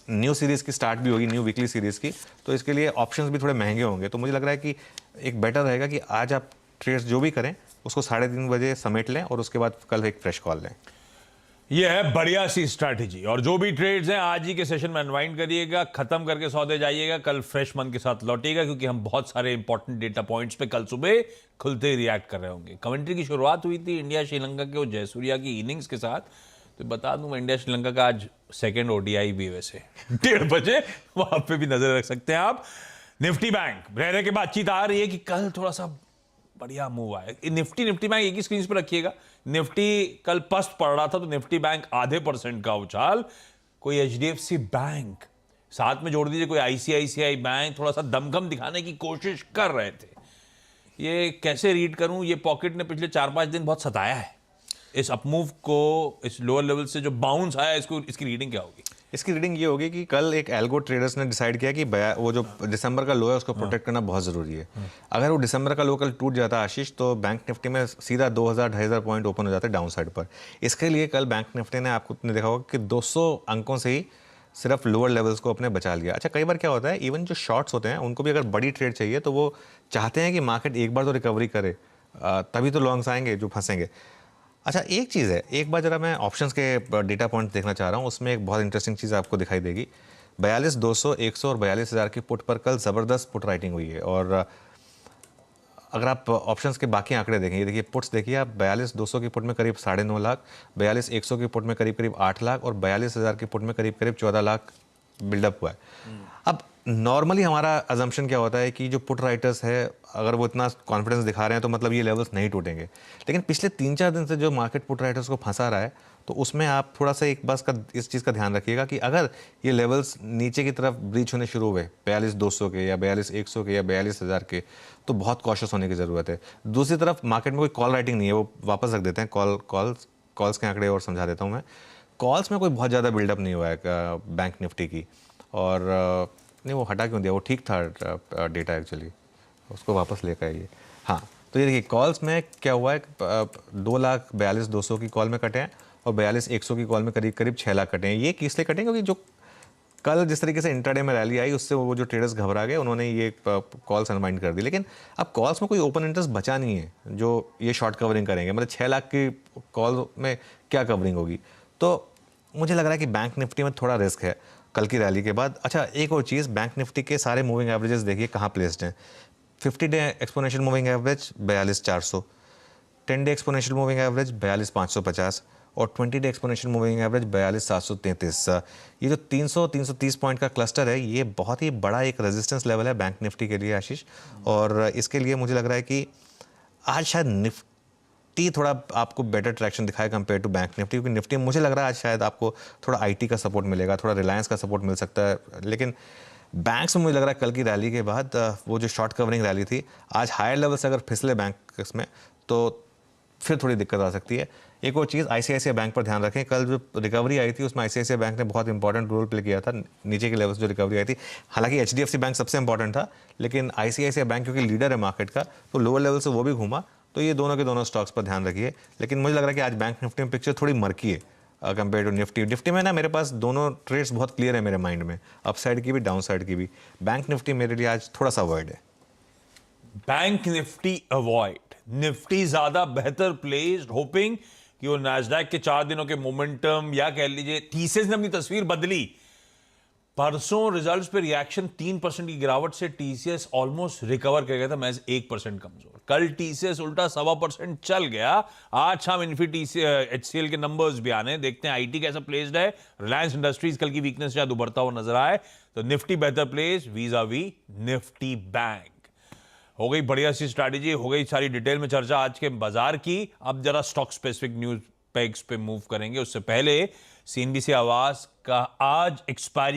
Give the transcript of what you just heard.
New series की start भी होगी, न्यू वीकली सीरीज़ की, तो इसके लिए ऑप्शंस भी थोड़े महंगे होंगे। तो मुझे लग रहा है कि एक बेटर रहेगा कि आज आप ट्रेड्स जो भी करें उसको 3:30 बजे समेट लें और उसके बाद कल एक फ्रेश कॉल लें। यह है बढ़िया सी स्ट्रैटेजी। और जो भी ट्रेड्स हैं आज ही के सेशन में अनवाइंड करिएगा, खत्म करके सौदे जाइएगा, कल फ्रेश मन के साथ लौटिएगा, क्योंकि हम बहुत सारे इंपॉर्टेंट डेटा पॉइंट्स पे कल सुबह खुलते ही रिएक्ट कर रहे होंगे। कमेंट्री की शुरुआत हुई थी इंडिया श्रीलंका के जयसूर्या की इनिंग्स के साथ। तो बता दूं मैं, इंडिया श्रीलंका का आज सेकेंड ओडीआई भी वैसे 1:30 बजे, वहां पे भी नजर रख सकते हैं आप। निफ्टी बैंक रह के बातचीत आ रही है कि कल थोड़ा सा बढ़िया मूव आया। निफ्टी बैंक एक ही स्क्रीन पर रखिएगा। निफ्टी कल पस्त पड़ रहा था, तो निफ्टी बैंक 0.5% का उछाल। कोई एचडीएफसी बैंक साथ में जोड़ दीजिए, कोई आईसीआईसीआई बैंक थोड़ा सा दमखम दिखाने की कोशिश कर रहे थे। ये कैसे रीड करूं? ये पॉकेट ने पिछले 4-5 दिन बहुत सताया है। इस अपमूव को, इस लोअर लेवल से जो बाउंस आया, इसकी रीडिंग क्या होगी? इसकी रीडिंग ये होगी कि कल एक एल्गो ट्रेडर्स ने डिसाइड किया कि वो जो दिसंबर का लो है उसको प्रोटेक्ट करना बहुत ज़रूरी है। अगर वो दिसंबर का लो कल टूट जाता आशीष, तो बैंक निफ्टी में सीधा 2000-2500 पॉइंट ओपन हो जाते डाउन साइड पर। इसके लिए कल बैंक निफ्टी ने, आपको देखा होगा कि 200 अंकों से ही सिर्फ लोअर लेवल्स को अपने बचा लिया। अच्छा, कई बार क्या होता है, इवन जो शॉर्ट्स होते हैं उनको भी अगर बड़ी ट्रेड चाहिए तो वो चाहते हैं कि मार्केट एक बार तो रिकवरी करे, तभी तो लॉन्ग्स आएंगे जो फंसेंगे। अच्छा, एक चीज़ है, एक बार जरा मैं ऑप्शंस के डेटा पॉइंट देखना चाह रहा हूँ, उसमें एक बहुत इंटरेस्टिंग चीज़ आपको दिखाई देगी। 42,200, 100 और 42,000 की पुट पर कल ज़बरदस्त पुट राइटिंग हुई है। और अगर आप ऑप्शंस के बाकी आंकड़े देखें, ये देखिए पुट्स देखिए आप, 42,200 की पुट में करीब 9.5 लाख, 42,100 की पुट में करीब 8 लाख और 42,000 की पुट में करीब 14 लाख बिल्डअप हुआ है। अब नॉर्मली हमारा अजम्पशन क्या होता है कि जो पुट राइटर्स है, अगर वो इतना कॉन्फिडेंस दिखा रहे हैं तो मतलब ये लेवल्स नहीं टूटेंगे। लेकिन पिछले 3-4 दिन से जो मार्केट पुट राइटर्स को फंसा रहा है, तो उसमें आप थोड़ा सा एक बात का, इस चीज़ का ध्यान रखिएगा कि अगर ये लेवल्स नीचे की तरफ ब्रीच होने शुरू हुए 42,200 के या 42,100 के या 42,000 के, तो बहुत कॉशियस होने की ज़रूरत है। दूसरी तरफ मार्केट में कोई कॉल राइटिंग नहीं है, वो वापस रख देते हैं। कॉल्स के आंकड़े और समझा देता हूँ मैं। कॉल्स में कोई बहुत ज़्यादा बिल्डअप नहीं हुआ है बैंक निफ्टी की। और नहीं, वो हटा क्यों दिया, वो ठीक था डेटा एक्चुअली, उसको वापस लेकर आइए। हाँ, तो ये देखिए कॉल्स में क्या हुआ है, 2,42,200 की कॉल में कटे हैं और 42,100 की कॉल में करीब 6 लाख कटे हैं। ये किस लिए कटे हैं? क्योंकि जो कल जिस तरीके से इंट्राडे में रैली आई, उससे वो जो ट्रेडर्स घबरा गए, उन्होंने ये कॉल्स अनवाइंड कर दी। लेकिन अब कॉल्स में कोई ओपन इंटरेस्ट बचा नहीं है जो ये शॉर्ट कवरिंग करेंगे। मतलब 6 लाख की कॉल में क्या कवरिंग होगी? तो मुझे लग रहा है कि बैंक निफ्टी में थोड़ा रिस्क है कल की रैली के बाद। अच्छा, एक और चीज़, बैंक निफ्टी के सारे मूविंग एवरेजेस देखिए कहाँ प्लेस्ड हैं। 50 day exponential moving average 42,400, 10 day exponential moving average 42,550 और 20 डे एक्सपोनेंशियल मूविंग एवरेज 42,733। ये जो 300-330 पॉइंट का क्लस्टर है, ये बहुत ही बड़ा एक रेजिस्टेंस लेवल है बैंक निफ्टी के लिए आशीष। और इसके लिए मुझे लग रहा है कि आज शायद निफ्टी थोड़ा आपको बेटर ट्रैक्शन दिखाए कंपेयर टू बैंक निफ्टी, क्योंकि निफ्टी मुझे लग रहा है आज शायद आपको थोड़ा आईटी का सपोर्ट मिलेगा, थोड़ा रिलायंस का सपोर्ट मिल सकता है। लेकिन बैंक्स में मुझे लग रहा है कल की रैली के बाद, वो जो शॉर्ट कवरिंग रैली थी, आज हायर लेवल से अगर फिसले बैंक्स में तो फिर थोड़ी दिक्कत आ सकती है। एक और चीज़, आईसीआईसीआई बैंक पर ध्यान रखें। कल जो रिकवरी आई थी उसमें आईसीआईसीआई बैंक ने बहुत इंपॉर्टेंट रोल प्ले किया था। नीचे के लेवल से जो रिकवरी आई थी, हालांकि एचडीएफसी बैंक सबसे इंपॉर्टेंट था, लेकिन आईसीआईसीआई बैंक क्योंकि लीडर है मार्केट का, तो लोअर लेवल से वो भी घूमा। तो ये दोनों के दोनों स्टॉक्स पर ध्यान रखिए। लेकिन मुझे लग रहा है कि आज बैंक निफ्टी में पिक्चर थोड़ी मर्की है कंपेयर टू निफ्टी में ना, मेरे पास दोनों ट्रेड्स बहुत क्लियर है मेरे माइंड में, अपसाइड की भी डाउन साइड की भी। बैंक निफ्टी मेरे लिए आज थोड़ा सा अवॉइड है। बैंक निफ्टी अवॉइड, निफ्टी ज्यादा बेहतर प्लेस्ड, होपिंग कि वो नैस्डैक के 4 दिनों के मोमेंटम या कह लीजिए थीसिस ने अपनी तस्वीर बदली। परसों रिजल्ट्स पे रिएक्शन 3% की गिरावट से टीसीएस ऑलमोस्ट रिकवर कर गया था, महज 1% कमजोर। कल टीसीएस उल्टा 1.25% चल गया। आज शाम इन्फी एचसीएल के नंबर्स भी आने, देखते हैं आईटी कैसा प्लेस्ड है। रिलायंस इंडस्ट्रीज कल की वीकनेस शायद उभरता हुआ नजर आए, तो निफ्टी बेहतर place vis-a-vis Nifty bank. हो गई बढ़िया सी स्ट्रैटेजी, हो गई सारी डिटेल में चर्चा आज के बाजार की। अब जरा स्टॉक स्पेसिफिक न्यूज पेग्स पे मूव करेंगे। उससे पहले सीएनबीसी आवास का आज एक्सपायरी